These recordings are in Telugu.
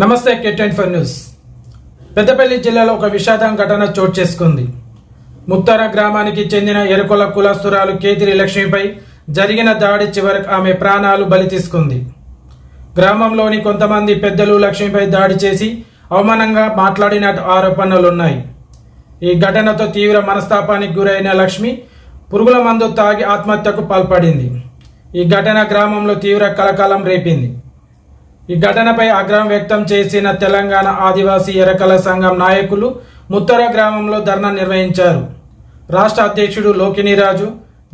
నమస్తే K24 న్యూస్. పెద్దపల్లి జిల్లాలో ఒక విషాదం ఘటన చోటు చేసుకుంది. ముత్తార గ్రామానికి చెందిన ఎరుకొల కులస్తురాలు కేతిరి లక్ష్మిపై జరిగిన దాడి చివరకు ఆమె ప్రాణాలు బలి తీసుకుంది. గ్రామంలోని కొంతమంది పెద్దలు లక్ష్మిపై దాడి చేసి అవమానంగా మాట్లాడిన ఆరోపణలున్నాయి. ఈ ఘటనతో తీవ్ర మనస్తాపానికి గురైన లక్ష్మి పురుగుల మందు తాగి ఆత్మహత్యకు పాల్పడింది. ఈ ఘటన గ్రామంలో తీవ్ర కలకలం రేపింది. ఈ ఘటనపై ఆగ్రహం వ్యక్తం చేసిన తెలంగాణ ఆదివాసీ ఎరకల సంఘం నాయకులు ముత్తర గ్రామంలో ధర్నా నిర్వహించారు. రాష్ట్ర అధ్యక్షుడు లోకినిరాజు,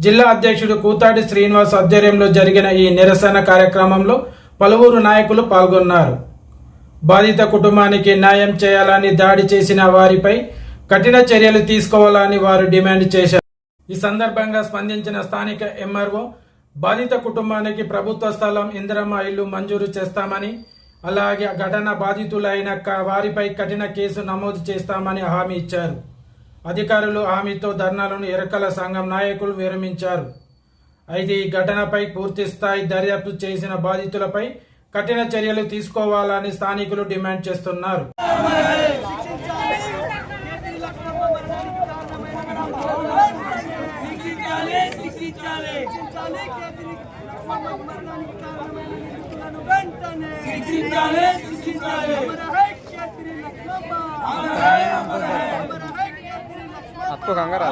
జిల్లా అధ్యక్షుడు కూతాడి శ్రీనివాస్ ఆధ్వర్యంలో జరిగిన ఈ నిరసన కార్యక్రమంలో పలువురు నాయకులు పాల్గొన్నారు. బాధిత కుటుంబానికి న్యాయం చేయాలని, దాడి చేసిన వారిపై కఠిన చర్యలు తీసుకోవాలని వారు డిమాండ్ చేశారు. ఈ సందర్భంగా స్పందించిన స్థానిక ఎంఆర్ఓ బాధిత కుటుంబానికి ప్రభుత్వ స్థలం, ఇందిరమ్మ ఇల్లు మంజూరు చేస్తామని, అలాగే ఘటన బాధితులైన వారిపై కఠిన కేసు నమోదు చేస్తామని హామీ ఇచ్చారు. అధికారులు హామీతో ధర్నాలను ఎరకల సంఘం నాయకులు విరమించారు. అయితే ఈ ఘటనపై పూర్తి స్థాయి దర్యాప్తు చేసిన బాధితులపై కఠిన చర్యలు తీసుకోవాలని స్థానికులు డిమాండ్ చేస్తున్నారు. आपको कंगारा